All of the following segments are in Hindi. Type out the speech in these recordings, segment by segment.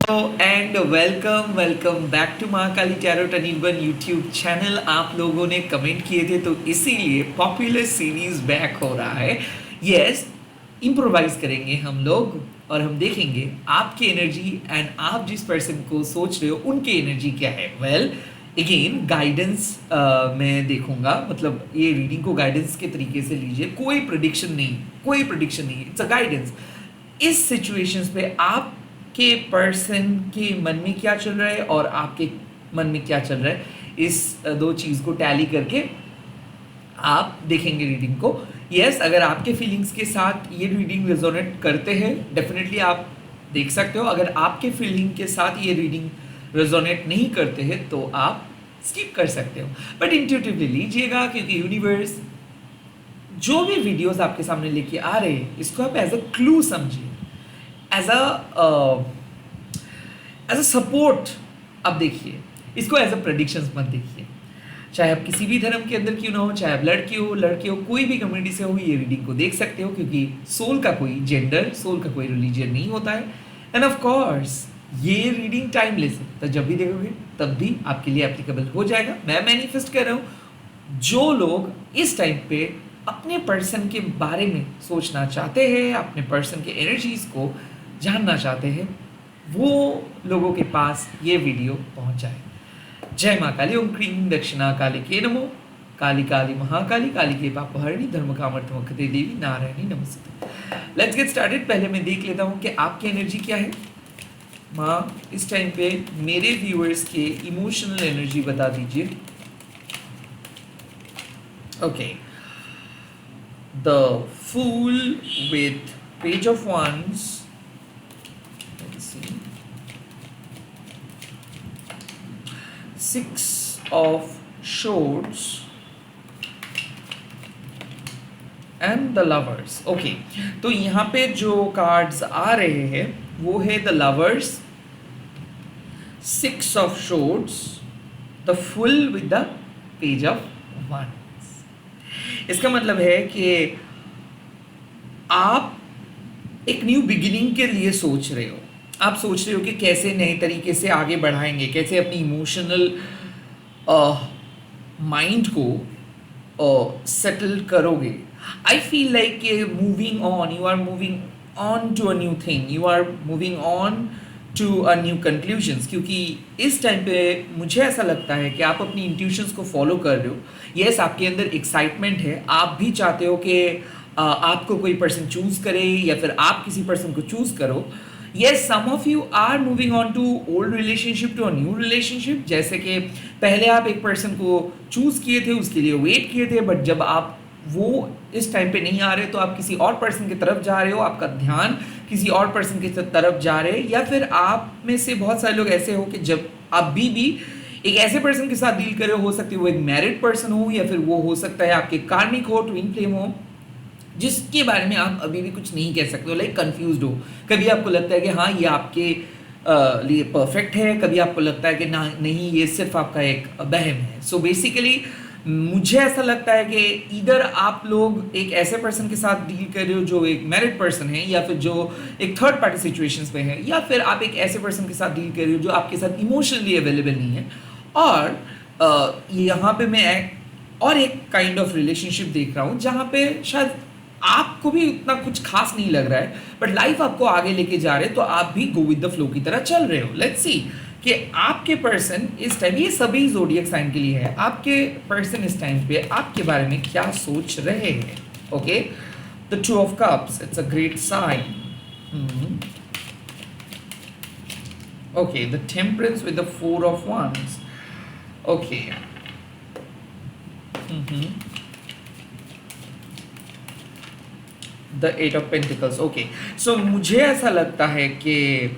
And welcome back to Mahakali tarot टनीबन यूट्यूब चैनल। आप लोगों ने कमेंट किए थे तो इसीलिए पॉपुलर सीरीज बैक हो रहा है। यस, इम्प्रोवाइज करेंगे हम लोग और हम देखेंगे आपकी एनर्जी एंड आप जिस पर्सन को सोच रहे हो उनकी एनर्जी क्या है। वेल अगेन गाइडेंस मैं देखूंगा, मतलब ये रीडिंग को गाइडेंस के तरीके से लीजिए, कोई प्रिडिक्शन नहीं, इट्स अ गाइडेंस। इस सिचुएशंस पे आपके पर्सन के मन में क्या चल रहा है और आपके मन में क्या चल रहा है, इस दो चीज़ को टैली करके आप देखेंगे रीडिंग को। यस, अगर आपके फीलिंग्स के साथ ये रीडिंग रेजोनेट करते हैं डेफिनेटली आप देख सकते हो। अगर आपके फीलिंग के साथ ये रीडिंग रेजोनेट नहीं करते हैं तो आप स्किप कर सकते हो, बट इंट्यूटिवली लीजिएगा, क्योंकि यूनिवर्स जो भी वीडियोस आपके सामने लेके आ रहे हैं इसको आप एज अ क्लू समझिए, एज अ सपोर्ट आप देखिए, इसको एज अ प्रेडिक्शंस मत देखिए। चाहे आप किसी भी धर्म के अंदर क्यों ना हो, चाहे आप लड़के हो, कोई भी कम्युनिटी से हो, ये रीडिंग को देख सकते हो, क्योंकि सोल का कोई जेंडर, सोल का कोई रिलीजन नहीं होता है। एंड ऑफ कोर्स ये रीडिंग टाइमलेस है, तो जब भी देखोगे तब भी आपके लिए एप्लीकेबल हो जाएगा। मैं मैनिफेस्ट कर रहा हूँ, जो लोग इस टाइम पे अपने पर्सन के बारे में सोचना चाहते हैं, अपने पर्सन के एनर्जीज को जानना चाहते हैं, वो लोगों के पास ये वीडियो पहुंच जाए। जय माँ काली, ओम क्रीम दक्षिणा काली के नमो, काली काली महाकाली, काली के पापहरणी, धर्म कामर्थमकते देवी नारायणी नमस्ते। Let's get started. पहले मैं देख लेता हूँ कि आपकी एनर्जी क्या है। माँ इस टाइम पे मेरे व्यूअर्स के इमोशनल एनर्जी बता दीजिए। Okay, the fool with page of wands, Six of Swords and the Lovers। Okay, तो यहाँ पे जो कार्ड्स आ रहे हैं वो है the lovers, six of Swords, the full with the page of wands। इसका मतलब है कि आप एक न्यू बिगिनिंग के लिए सोच रहे हो। आप सोच रहे हो कि कैसे नए तरीके से आगे बढ़ाएंगे, कैसे अपनी इमोशनल माइंड को सेटल करोगे। I feel like moving on, you are moving on to a new thing, you are moving on to a new conclusions, क्योंकि इस टाइम पे मुझे ऐसा लगता है कि आप अपनी इंट्यूशंस को फॉलो कर रहे हो। यस, आपके अंदर एक्साइटमेंट है, आप भी चाहते हो कि आपको कोई पर्सन चूज करे या फिर आप किसी पर्सन को चूज करो। Yes, some of you are moving on to old relationship to a new relationship। जैसे कि पहले आप एक पर्सन को चूज किए थे, उसके लिए वेट किए थे, बट जब आप वो इस टाइम पे नहीं आ रहे तो आप किसी और पर्सन की तरफ जा रहे हो, आपका ध्यान किसी और पर्सन की तरफ जा रहे हैं। या फिर आप में से बहुत सारे लोग ऐसे हो कि जब आप भी एक ऐसे पर्सन के साथ डील कर रहे हो सकती है वो एक मैरिड पर्सन हो, या फिर वो हो सकता है आपके कार्मिक हो, ट्विन फ्लेम हो, जिसके बारे में आप अभी भी कुछ नहीं कह सकते हो, लाइक कंफ्यूज्ड हो। कभी आपको लगता है कि हाँ ये आपके लिए परफेक्ट है, कभी आपको लगता है कि ना नहीं ये सिर्फ आपका एक वहम है। सो बेसिकली मुझे ऐसा लगता है कि इधर आप लोग एक ऐसे पर्सन के साथ डील कर रहे हो जो एक मैरिड पर्सन है, या फिर जो एक थर्ड पार्टी सिचुएशंस में है, या फिर आप एक ऐसे पर्सन के साथ डील कर रहे हो जो आपके साथ इमोशनली अवेलेबल नहीं है। और यहाँ पे मैं और एक काइंड ऑफ रिलेशनशिप देख रहा हूँ जहाँ पे शायद आपको भी उतना कुछ खास नहीं लग रहा है, बट लाइफ आपको आगे लेके जा रहे हैं तो आप भी गो विद द फ्लो की तरह चल रहे हो। लेट्स सी कि आपके पर्सन इस टाइम, ये सभी ज़ोडिएक साइन के लिए है, आपके पर्सन इस टाइम पे आपके बारे में क्या सोच रहे हैं। Okay, the two of cups, it's a great sign. Okay, the temperance with the four of wands। Okay, the eight of pentacles. Okay, so मुझे ऐसा लगता है कि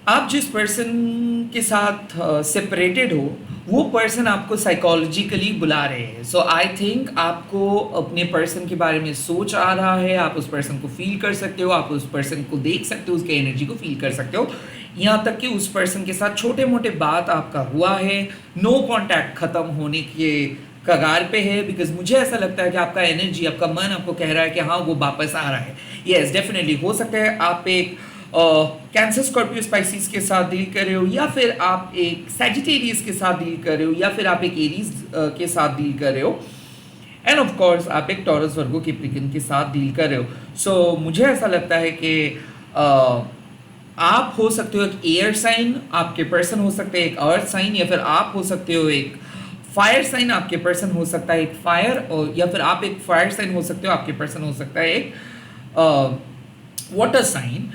आप जिस पर्सन के साथ सेपरेटेड हो वो पर्सन आपको साइकोलॉजिकली बुला रहे हैं। सो आई थिंक आपको अपने पर्सन के बारे में सोच आ रहा है, आप उस पर्सन को फील कर सकते हो, आप उस पर्सन को देख सकते हो, उसके एनर्जी को फील कर सकते हो। यहाँ तक कि उस पर्सन के साथ छोटे मोटे बात आपका हुआ है, नो कॉन्टैक्ट खत्म होने के कगार पे है, बिकॉज मुझे ऐसा लगता है कि आपका एनर्जी, आपका मन आपको कह रहा है कि हाँ वो वापस आ रहा है। यस, डेफिनेटली हो सकता है आप एक कैंसर स्कॉर्पियो स्पाइसिस के साथ डील कर रहे हो, या फिर आप एक सैजिटेरियस के साथ डील कर रहे हो, या फिर आप एक एरीज के साथ डील कर रहे हो, एंड ऑफ कोर्स आप एक टॉरस वर्गो कैप्रिकन के साथ डील कर रहे हो। सो मुझे ऐसा लगता है कि आप हो सकते हो एक एयर साइन, आपके पर्सन हो सकते हैं एक अर्थ साइन, या फिर आप हो सकते हो एक फायर साइन, आपके पर्सन हो सकता है एक फायर, और या फिर आप एक फायर साइन हो सकते हो, आपके पर्सन हो सकता है एक water sign,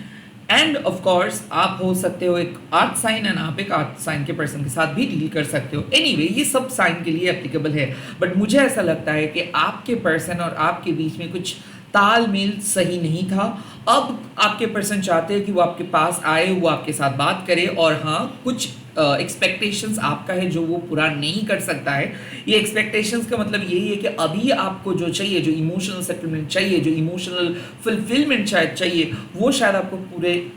and of course आप हो सकते हो एक अर्थ साइन, एंड आप एक अर्थ साइन के पर्सन के साथ भी डील कर सकते हो। एनीवे ये सब साइन के लिए एप्लीकेबल है, बट मुझे ऐसा लगता है कि आपके पर्सन और आपके बीच में कुछ तालमेल सही नहीं था। अब आपके पर्सन चाहते हैं कि वो आपके पास आए, वो आपके साथ बात करे, और हाँ कुछ एक्सपेक्टेशंस आपका है जो वो पूरा नहीं कर सकता है। ये एक्सपेक्टेशंस का मतलब यही है कि अभी आपको जो चाहिए, जो इमोशनल सेटलमेंट चाहिए, जो इमोशनल फुलफिलमेंट शायद चाहिए, वो शायद आपको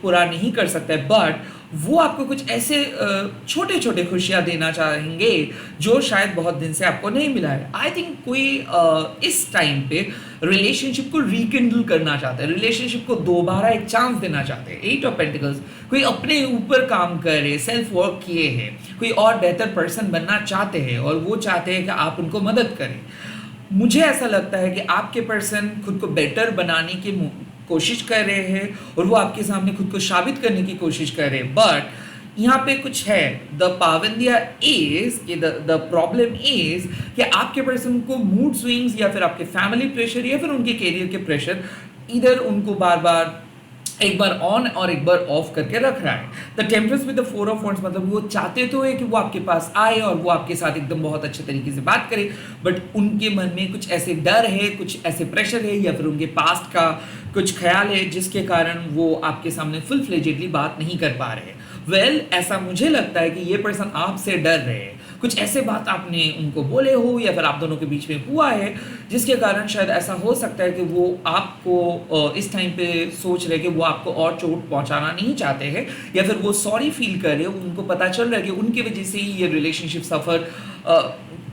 पूरा नहीं कर सकता है, बट वो आपको कुछ ऐसे छोटे छोटे खुशियाँ देना चाहेंगे जो शायद बहुत दिन से आपको नहीं मिला है। आई थिंक कोई इस टाइम पे रिलेशनशिप को रिकिंडल करना चाहता है, रिलेशनशिप को दोबारा एक चांस देना चाहते हैं। 8 ऑफ पेंटिकल्स, कोई अपने ऊपर काम करे, सेल्फ वर्क किए हैं, कोई और बेहतर पर्सन बनना चाहते हैं, और वो चाहते हैं कि आप उनको मदद करें। मुझे ऐसा लगता है कि आपके पर्सन खुद को बेटर बनाने की कोशिश कर रहे हैं, और वो आपके सामने खुद को साबित करने की कोशिश कर रहे हैं, बट यहाँ पे कुछ है। द पाबंदिया इज कि द प्रॉब्लम इज कि आपके पर्सन को मूड स्विंग्स, या फिर आपके फैमिली प्रेशर, या फिर उनके कैरियर के प्रेशर, इधर उनको बार बार एक बार ऑन और एक बार ऑफ करके रख रहा है। The temperance with the 4 of wands, मतलब वो चाहते तो है कि वो आपके पास आए और वो आपके साथ एकदम बहुत अच्छे तरीके से बात करे, बट उनके मन में कुछ ऐसे डर है, कुछ ऐसे प्रेशर है, या फिर उनके पास्ट का कुछ ख्याल है जिसके कारण वो आपके सामने फुल फ्लेजेडली बात नहीं कर पा रहे हैं। वेल, ऐसा मुझे लगता है कि ये पर्सन आपसे डर रहे हैं, कुछ ऐसे बात आपने उनको बोले हो, या फिर आप दोनों के बीच में हुआ है जिसके कारण शायद ऐसा हो सकता है कि वो आपको इस टाइम पे सोच रहे कि वो आपको और चोट पहुंचाना नहीं चाहते हैं, या फिर वो सॉरी फील कर रहे हो, उनको पता चल रहा है कि उनकी वजह से ही ये रिलेशनशिप सफ़र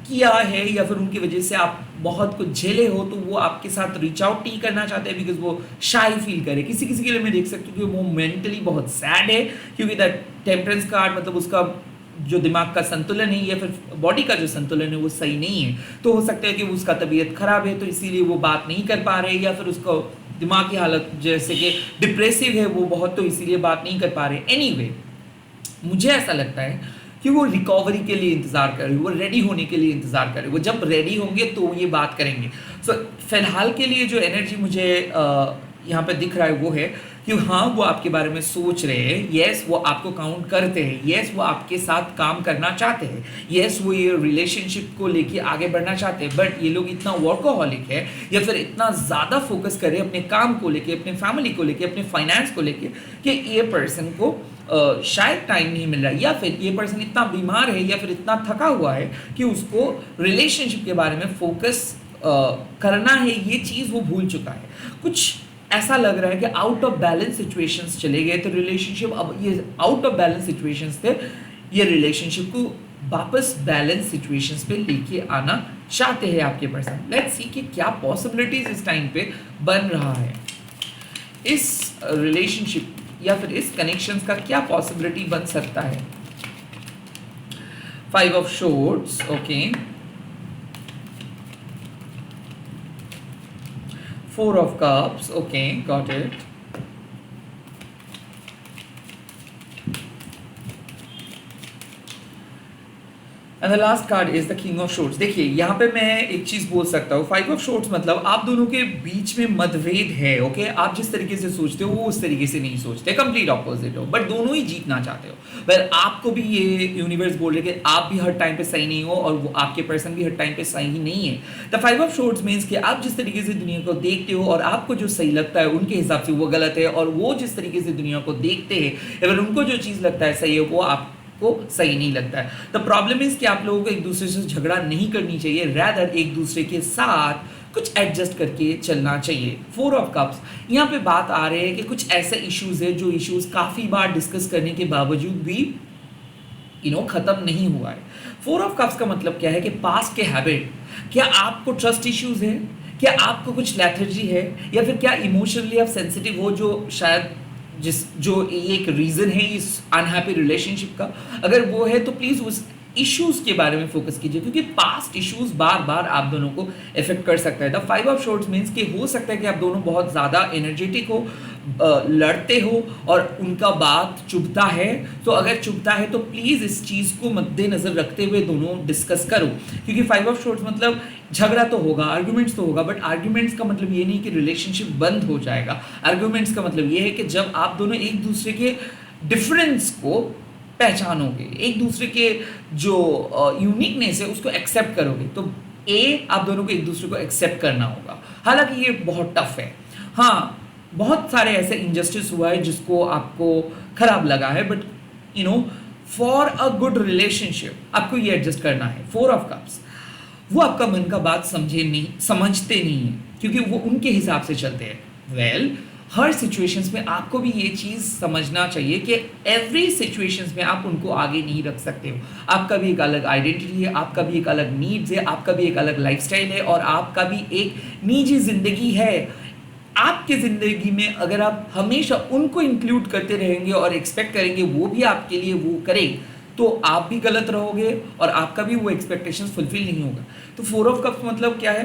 किया है, या फिर उनकी वजह से आप बहुत कुछ झेले हो, तो वो आपके साथ रीच आउट नहीं करना चाहते हैं बिकॉज वो शाई फील करे। किसी किसी के लिए मैं देख सकती हूँ कि वो मेंटली बहुत सैड है, क्योंकि दैट टेम्परेंस कार्ड मतलब उसका जो दिमाग का संतुलन है, या फिर बॉडी का जो संतुलन है वो सही नहीं है। तो हो सकता है कि उसका तबीयत खराब है, तो इसीलिए वो बात नहीं कर पा रहे, या फिर उसको दिमाग की हालत जैसे कि डिप्रेसिव है वो बहुत, तो इसीलिए बात नहीं कर पा रहे। एनीवे, मुझे ऐसा लगता है कि वो रिकवरी के लिए इंतज़ार कर रहे, वो रेडी होने के लिए इंतज़ार कर रहे, वो जब रेडी होंगे तो ये बात करेंगे। सो फिलहाल के लिए जो एनर्जी मुझे यहाँ पे दिख रहा है वो है कि हाँ वो आपके बारे में सोच रहे हैं, येस वो आपको काउंट करते हैं, येस वो आपके साथ काम करना चाहते हैं, येस वो ये रिलेशनशिप को लेके आगे बढ़ना चाहते हैं, बट ये लोग इतना वर्कोहॉलिक है, या फिर इतना ज़्यादा फोकस कर रहे हैं अपने काम को लेके, अपने फैमिली को लेके, अपने फाइनेंस को लेके, कि ये पर्सन को शायद टाइम नहीं मिल रहा है, या फिर ये पर्सन इतना बीमार है, या फिर इतना थका हुआ है कि उसको रिलेशनशिप के बारे में फोकस करना है, ये चीज़ वो भूल चुका है। कुछ ऐसा लग रहा है कि आउट ऑफ बैलेंस सिचुएशंस चले गए, तो रिलेशनशिप अब ये आउट ऑफ बैलेंस सिचुएशंस थे, ये रिलेशनशिप को वापस बैलेंस सिचुएशंस पे लेके आना चाहते हैं आपके पर्सन। लेट्स सी कि क्या पॉसिबिलिटीज इस टाइम पे बन रहा है, इस रिलेशनशिप या फिर इस कनेक्शंस का क्या पॉसिबिलिटी बन सकता है। 5 of shorts, okay, 4 of cups, okay, got it. And the last card is the King of Swords. देखिए यहाँ पे मैं एक चीज़ बोल सकता हूँ, 5 of Swords मतलब आप दोनों के बीच में मतभेद है, ओके, आप जिस तरीके से सोचते हो वो उस तरीके से नहीं सोचते, कंप्लीट ऑपोजिट हो, बट दोनों ही जीतना चाहते हो। वेल, आपको भी ये यूनिवर्स बोल रहे कि आप भी हर टाइम पे सही नहीं हो, और वो आपके पर्सन भी हर टाइम पे सही नहीं है। द 5 of Swords मीन्स कि आप जिस तरीके से दुनिया को देखते हो और आपको जो सही लगता है उनके हिसाब से वो गलत है, और वो जिस तरीके से दुनिया को देखते हैं या फिर उनको जो चीज़ लगता है सही है वो आप को सही नहीं लगता है। द प्रॉब्लम इज कि आप लोगों को एक दूसरे से झगड़ा नहीं करनी चाहिए, रैदर एक दूसरे के साथ कुछ एडजस्ट करके चलना चाहिए। 4 ऑफ कप्स, यहाँ पे बात आ रही है कि कुछ ऐसे इश्यूज है जो इश्यूज काफ़ी बार डिस्कस करने के बावजूद भी ख़त्म नहीं हुआ है। 4 ऑफ कप्स का मतलब क्या है कि पास्ट के हैबिट, क्या आपको ट्रस्ट इश्यूज है, क्या आपको कुछ लेथर्जी है, या फिर क्या इमोशनली आप सेंसिटिव हो जो शायद जिस जो एक रीज़न है इस अनहैप्पी रिलेशनशिप का, अगर वो है तो प्लीज़ उस इश्यूज़ के बारे में फोकस कीजिए, क्योंकि पास्ट इश्यूज़ बार बार आप दोनों को इफेक्ट कर सकता है। The five of shorts means कि हो सकता है कि आप दोनों बहुत ज़्यादा एनर्जेटिक हो, लड़ते हो और उनका बात चुभता है। तो अगर चुभता है तो प्लीज़ इस चीज़ को मद्देनज़र रखते हुए दोनों डिस्कस करो, क्योंकि फाइव ऑफ शॉर्ट्स मतलब झगड़ा तो होगा, आर्ग्यूमेंट्स तो होगा, बट आर्ग्यूमेंट्स का मतलब ये नहीं कि रिलेशनशिप बंद हो जाएगा। आर्ग्यूमेंट्स का मतलब ये है कि जब आप दोनों एक दूसरे के डिफरेंस को पहचानोगे, एक दूसरे के जो यूनिकनेस है उसको एक्सेप्ट करोगे, तो आप दोनों को एक दूसरे को एक्सेप्ट करना होगा। हालांकि ये बहुत टफ है, हाँ बहुत सारे ऐसे इंजस्टिस हुआ है जिसको आपको खराब लगा है, but you know for a good relationship आपको ये एडजस्ट करना है। फोर ऑफ कप्स, वो आपका मन का बात समझते नहीं है, क्योंकि वो उनके हिसाब से चलते हैं। हर सिचुएशंस में आपको भी ये चीज़ समझना चाहिए कि एवरी सिचुएशंस में आप उनको आगे नहीं रख सकते हो। आपका भी एक अलग आइडेंटिटी है, आपका भी एक अलग नीड्स है, आपका भी एक अलग लाइफस्टाइल है, और आपका भी एक निजी ज़िंदगी है। आपकी ज़िंदगी में अगर आप हमेशा उनको इंक्लूड करते रहेंगे और एक्सपेक्ट करेंगे वो भी आपके लिए वो करें, तो आप भी गलत रहोगे और आपका भी वो एक्सपेक्टेशंस फुलफिल नहीं होगा। तो फोर ऑफ कप्स मतलब क्या है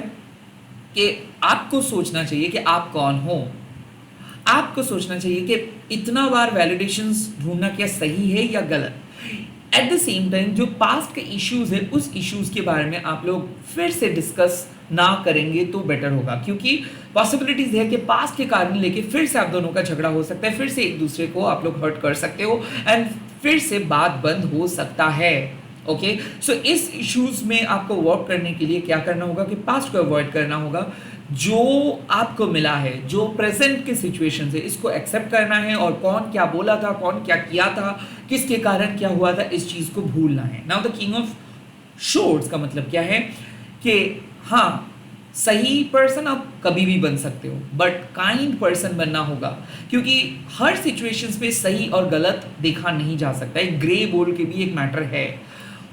कि आपको सोचना चाहिए कि आप कौन हो। आपको सोचना चाहिए कि इतना बार वैलिडेशंस ढूंढना क्या सही है या गलत। एट द सेम टाइम जो पास्ट के इश्यूज है उस इश्यूज के बारे में आप लोग फिर से डिस्कस ना करेंगे तो बेटर होगा, क्योंकि पॉसिबिलिटीज है कि पास्ट के कारण लेके फिर से आप दोनों का झगड़ा हो सकता है, फिर से एक दूसरे को आप लोग हर्ट कर सकते हो एंड फिर से बात बंद हो सकता है। ओके, सो इस इश्यूज में आपको वर्क करने के लिए क्या करना होगा कि पास्ट को अवॉइड करना होगा। जो आपको मिला है, जो प्रेजेंट के सिचुएशन है, इसको एक्सेप्ट करना है, और कौन क्या बोला था, कौन क्या किया था, किसके कारण क्या हुआ था, इस चीज़ को भूलना है। Now the king of shorts का मतलब क्या है कि हाँ सही पर्सन आप कभी भी बन सकते हो, बट काइंड पर्सन बनना होगा, क्योंकि हर सिचुएशंस में सही और गलत देखा नहीं जा सकता। एक ग्रे बोर्ड के भी एक मैटर है।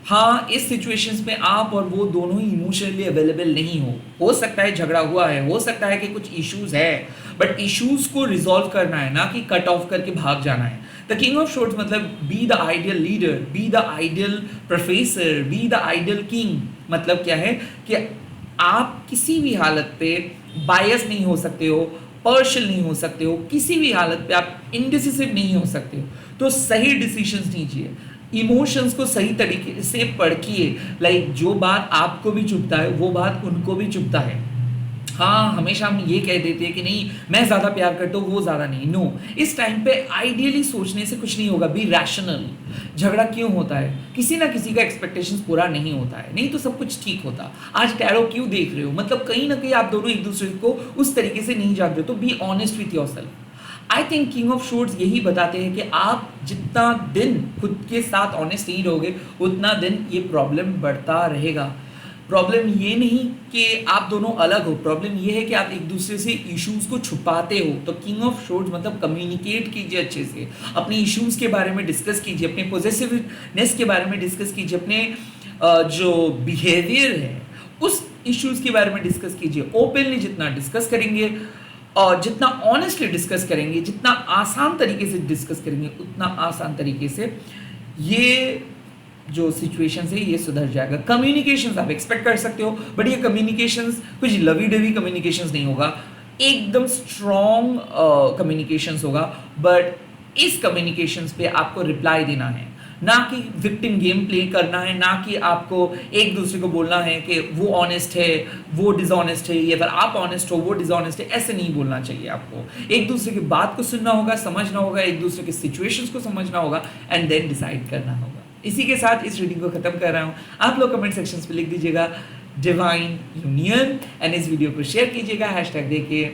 हाँ, इस सिचुएशंस में आप और वो दोनों ही इमोशनली अवेलेबल नहीं हो सकता है झगड़ा हुआ है, हो सकता है कि कुछ इश्यूज है, बट इश्यूज को रिजॉल्व करना है, ना कि कट ऑफ करके भाग जाना है। द किंग ऑफ शॉर्ट्स मतलब be the ideal leader, be the ideal professor, be the ideal king. मतलब क्या है कि आप किसी भी हालत पे बायस नहीं हो सकते हो, पर्शियल नहीं हो सकते हो, किसी भी हालत पे आप इनडिसिसिव नहीं हो सकते हो। तो सही डिसीजंस लीजिए, इमोशंस को सही तरीके से परखिए। लाइक जो बात आपको भी चुभता है वो बात उनको भी चुभता है। हाँ, हमेशा हम ये कह देते हैं कि नहीं मैं ज़्यादा प्यार करता हूँ वो ज़्यादा नहीं। नो, इस टाइम पे आइडियली सोचने से कुछ नहीं होगा। B rational. झगड़ा क्यों होता है? किसी ना किसी का एक्सपेक्टेशंस पूरा नहीं होता है, नहीं तो सब कुछ ठीक होता। आज टैरो क्यों देख रहे हो? मतलब कहीं ना कहीं आप दोनों एक दूसरे को उस तरीके से नहीं जानते। तो be honest with your self. I think king of shorts यही बताते हैं कि आप जितना दिन खुद के साथ ऑनेस्ट नहीं रहोगे उतना दिन ये प्रॉब्लम बढ़ता रहेगा। प्रॉब्लम ये नहीं कि आप दोनों अलग हो, प्रॉब्लम ये है कि आप एक दूसरे से इश्यूज को छुपाते हो। तो किंग ऑफ शॉर्ट्स मतलब कम्युनिकेट कीजिए अच्छे से, अपने इश्यूज के बारे में डिस्कस कीजिए, अपने पॉजिटिवनेस के बारे में डिस्कस कीजिए, अपने जो बिहेवियर है उस इश्यूज के बारे में डिस्कस कीजिए। ओपनली जितना डिस्कस करेंगे और जितना ऑनेस्टली डिस्कस करेंगे, जितना आसान तरीके से डिस्कस करेंगे, उतना आसान तरीके से ये जो सिचुएशन है ये सुधर जाएगा। कम्युनिकेशंस आप एक्सपेक्ट कर सकते हो, बट ये कम्युनिकेशंस कुछ लवी डवी कम्युनिकेशंस नहीं होगा, एकदम स्ट्रॉन्ग कम्युनिकेशंस होगा। बट इस कम्युनिकेशंस पे आपको रिप्लाई देना है, ना कि विक्टिम गेम प्ले करना है, ना कि आपको एक दूसरे को बोलना है कि वो ऑनेस्ट है वो डिसऑनेस्ट है, या फिर आप ऑनेस्ट हो वो डिसऑनेस्ट है। ऐसे नहीं बोलना चाहिए। आपको एक दूसरे की बात को सुनना होगा, समझना होगा, एक दूसरे के सिचुएशंस को समझना होगा एंड देन डिसाइड करना होगा। इसी के साथ इस रीडिंग को खत्म कर रहा हूँ। आप लोग कमेंट सेक्शंस पे लिख दीजिएगा डिवाइन यूनियन एंड इस वीडियो को शेयर कीजिएगा हैशटैग देके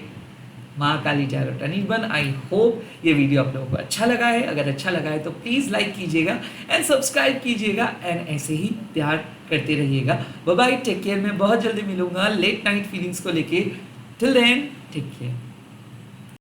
महाकाली टैरो टनीबन। आई होप ये वीडियो आप लोगों को अच्छा लगा है। अगर अच्छा लगा है तो प्लीज़ लाइक कीजिएगा एंड सब्सक्राइब कीजिएगा एंड ऐसे ही प्यार करते रहिएगा। Bye bye, take care. मैं बहुत जल्दी मिलूंगा लेट नाइट फीलिंग्स को लेके। Till then take care.